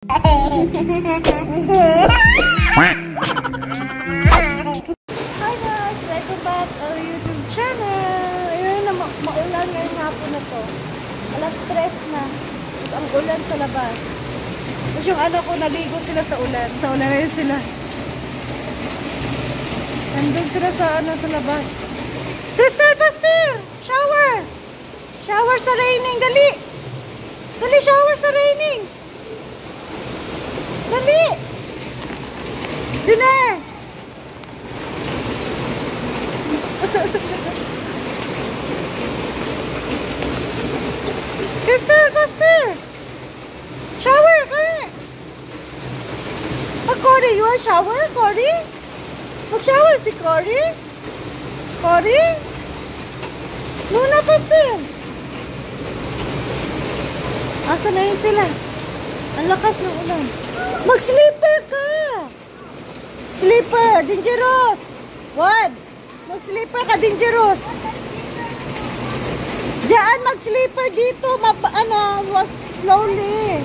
Hi guys! Welcome back to our YouTube channel! Ayun na, maulan ngayong hapon na to. Alas 3 na. Tapos ang ulan sa labas. Tapos yung anak ko, naligo sila sa ulan. Sa ulan na yun sila. Nandun sila sa labas. Crystal, Pastor! Shower! Shower sa raining! Dali! Dali, shower sa raining! Dali! June! Crystal, Pastor! Shower, Cory! Oh, Cory, you want shower, Cory? Mag-shower si Cory? Cory? Luna, Pastor! Asa na yun sila? Ang lakas ng ulan. Mag-sleeper ka! Sleeper, dangerous! What? Mag-sleeper ka, dangerous! Diyan, mag-sleeper dito. Wag slowly.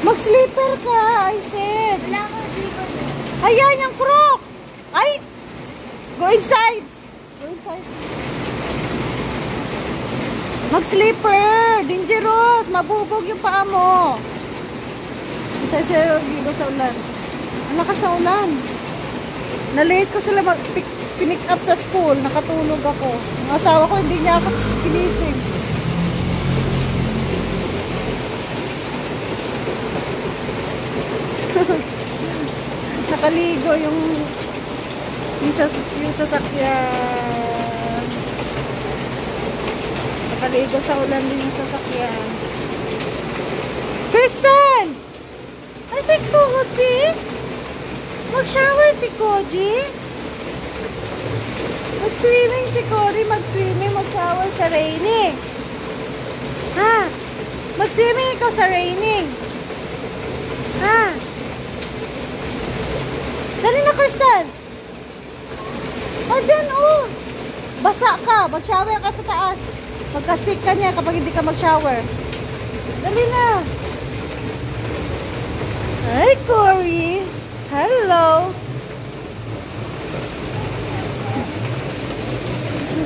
Mag-sleeper ka, I said. Ayan, yung crocs. Ay! Go inside. Go inside. Mag-sleeper. Dangerous. Mabubog yung paa mo. Isa-isa dito sa ulan. Ang lakas na ulan. Na-late ko sila pinick up sa school. Nakatulog ako. Ang asawa ko hindi niya ako ginising. Nakaligo yung sasakyan. Nakaligo sa ulan din yung sasakyan. Crystal! Ay, si Koji? Mag-shower si Koji? Mag-swimming si Cory. Mag-swimming, mag-shower sa raining. Ha? Mag-swimming ikaw sa raining. Ha? Dali na, Crystal. O, dyan, oh. Basa ka. Mag-shower ka sa taas. Magkasik ka niya kapag hindi ka mag-shower. Dali na. Hi, Cory. Hello.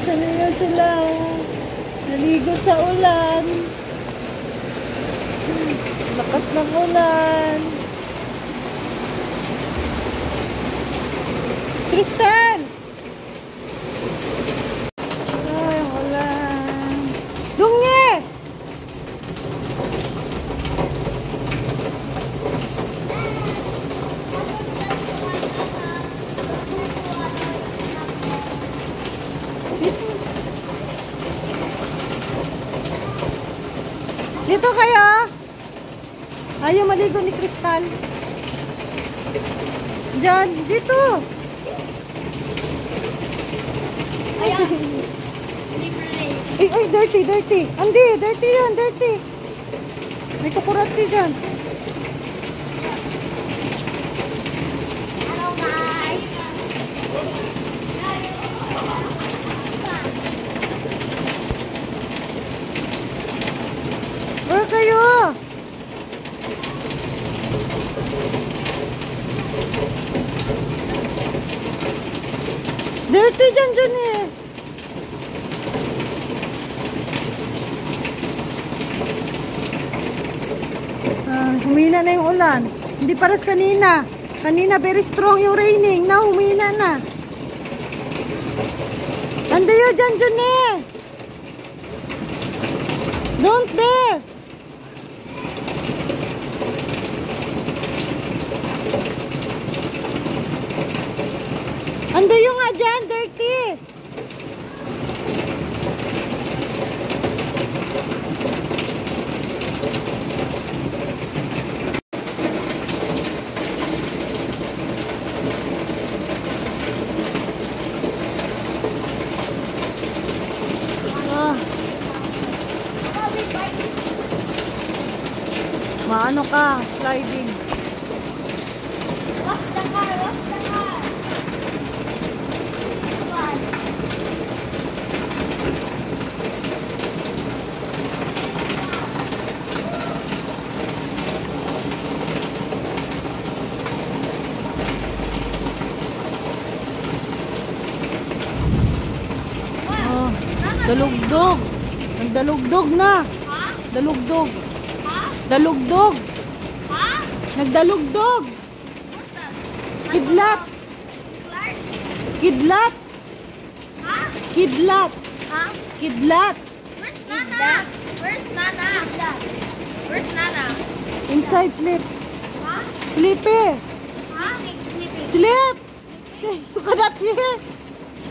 Kanina sila. Naligo sa ulan. Lakas ng ulan. Crystal! Ay, ulan. Dungye! Dito kayo. Ayaw maligo ni Crystal. Diyan, dito. Ay, dirty. Andi, dirty yan, dirty. May kukuratsi dyan. Hello guys. Where kayo? Dirty dyan eh. Humina na yung ulan. Hindi paras kanina. Kanina very strong yung raining. Now humina na. Andayo dyan eh. Don't dare. Andayo nga dyan, dirty. Maano ka, sliding. What's the car? Dalugdog. Nagdalugdog na. Ha? Dalugdog. Ha? Dalugdog. Ha? Nagdalugdog. What's that? Kidlat. Clark? Kidlat. Ha? Kidlat. Ha? Kidlat. Where's Nana? Where's Nana? Where's Nana? Inside sleep. Ha? Sleepy. Ha? Sleeping. Sleep. You cannot hear.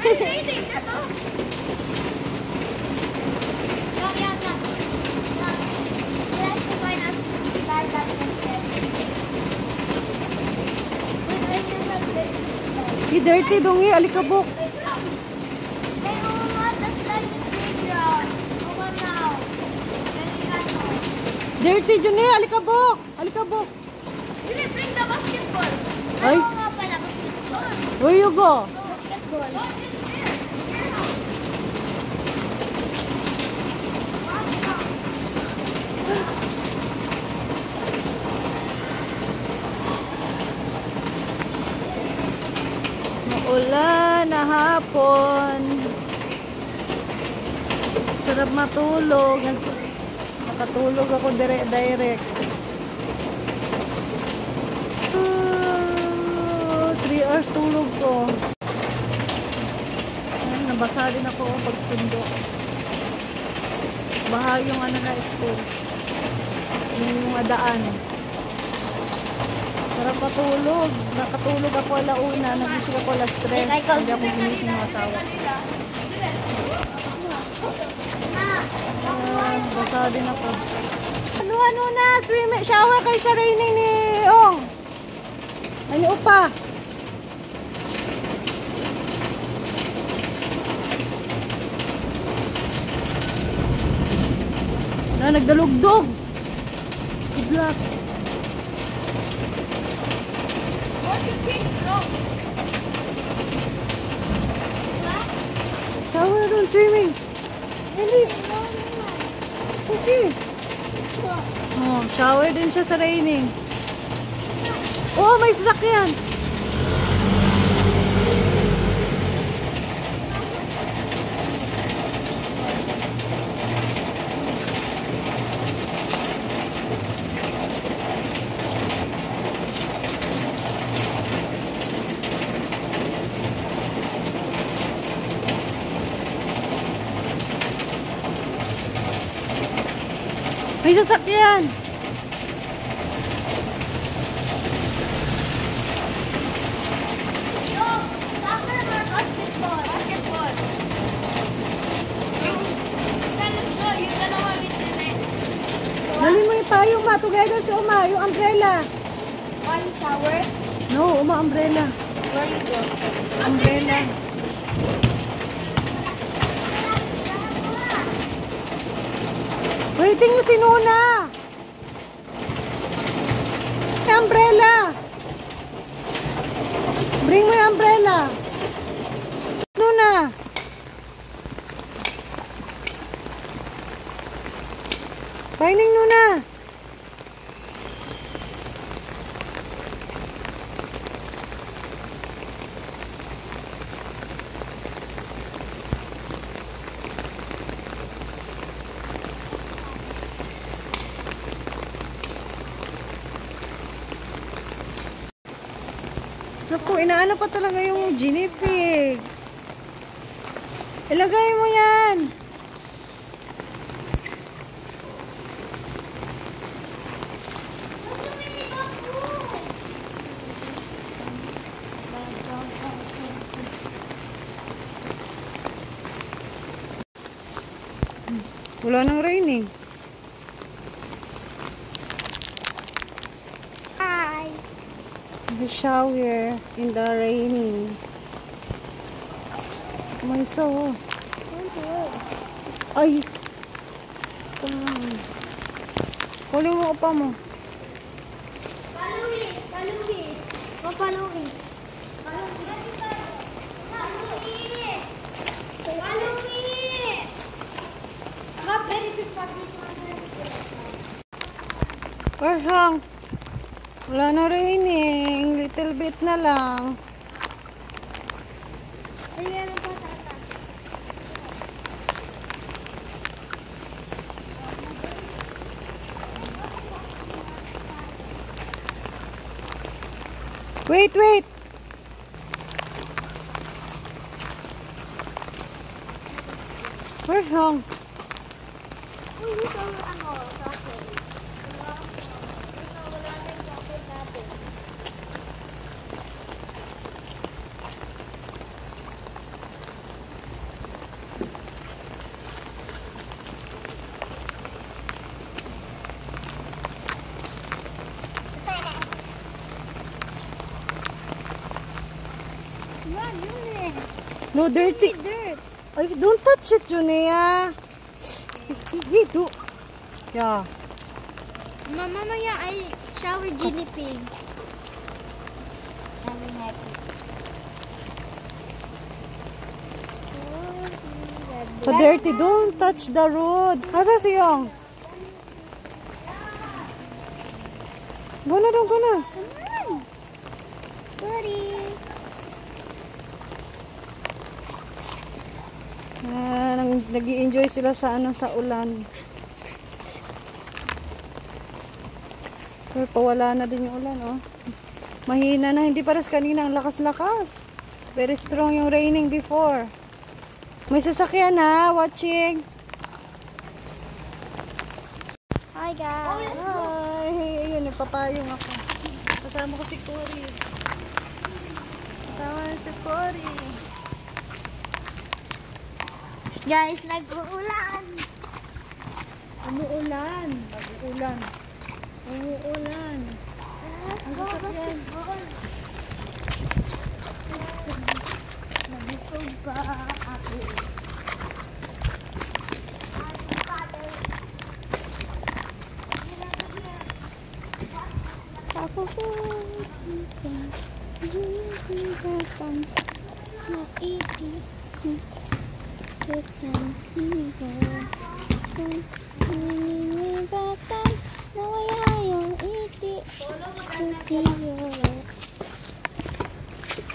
I'm reading that too. Yeah. Let's find us guys that can Di dirty dongi alikabok. Hey, Oma, that's like playground. Oma now. Dirty Juni alikabok. Alikabok. You didn't bring the basketball. Ay. Ano nga pala, basketball? Where you go? Basketball. Maulan na hapon. Sarap matulog. Nakatulog ako direct. 3 hours tulog ko. Ayan, nabasa din ako pagsundo. Baha yung ano na school. Yung daan. Sarap matulog. Nakatulog ako alauna. Nagising ako alas 3. Hindi ako ginising ng asawa. Ayan, basa din ako. Ano na? Swimming shower kayo sa raining ni Ong. Ano pa? Na nagdalugdog. Kidlat. Shower doon, swimming. Really? Okay. Oh, shower din siya sa raining. Oh, may sasakyan. May sasakyan. Yo, soccer or basketball? Basketball. Let's go. Yung dalawa internet. Dali mo yung payong ma. Together si Uma. Yung umbrella. One shower. No, Uma umbrella. Where you go? Umbrella. Waiting niyo si Nuna. Yung umbrella. Bring mo yung umbrella. Nuna. Paining Nuna. Naku, inaano pa talaga yung guinea pig. Ilagay mo yan. Wala nang raining. Hi. The shower in the raining. May saw. Ay. Kunin mo pa mo. Paluhi. O, paluhi. Hang. Wala na raining. Little bit na lang. Wait, wait. Where's Hong? Uy, ito ano, chocolate. Wala na yung chocolate natin. Yan, yun eh. No, dirty. Dirt. Ay, don't touch it, Junea. Hey, do. Yeah. Mamaya ay shower guinea pig. Having happy. So dirty. Don't touch the road. Asa si Yong? Go na daw, go na. Come on. Buddy. Nag-i-enjoy sila sa sa ulan. Pero pawala na din yung ulan, oh. Mahina na, hindi pares kanina ang lakas-lakas. Very strong yung raining before. May sasakyan ha, watching. Hi guys. Hi, ayun, nagpapayong ako. Kasama ko si Cory. Kasama si Cory. Guys, nag-uulan. Umuulan. Mag-uulan. Umuulan. Ang sasakyan. Nabusog pa ako. Ako po isang hihirapan na ikikitang hihirapan hinihiratan na wala yung iti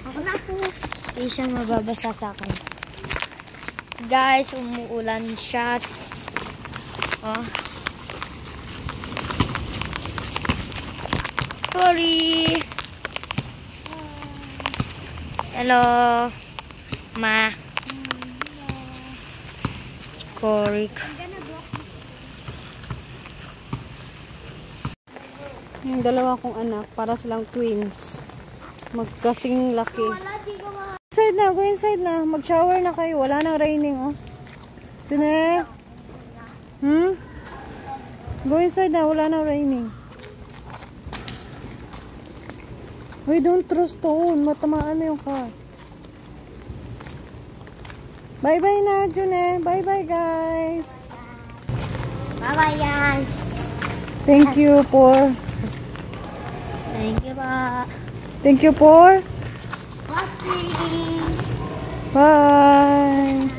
ako na. Hindi siya mababasa sa akin. Guys, umuulan siya. Oh. Cory. Hello. Ma. Cory. Yung dalawa kong anak, para silang twins. Magkasing laki. Inside na, go inside na. Mag-shower na kayo. Wala nang raining, oh. June? Go inside na, wala nang raining. Wait, don't throw stone. Matamaan na yung car. Bye-bye na, June. Bye-bye, guys. Bye-bye, guys. Thank you for... Thank you, ba. Thank you for... Watching. Bye.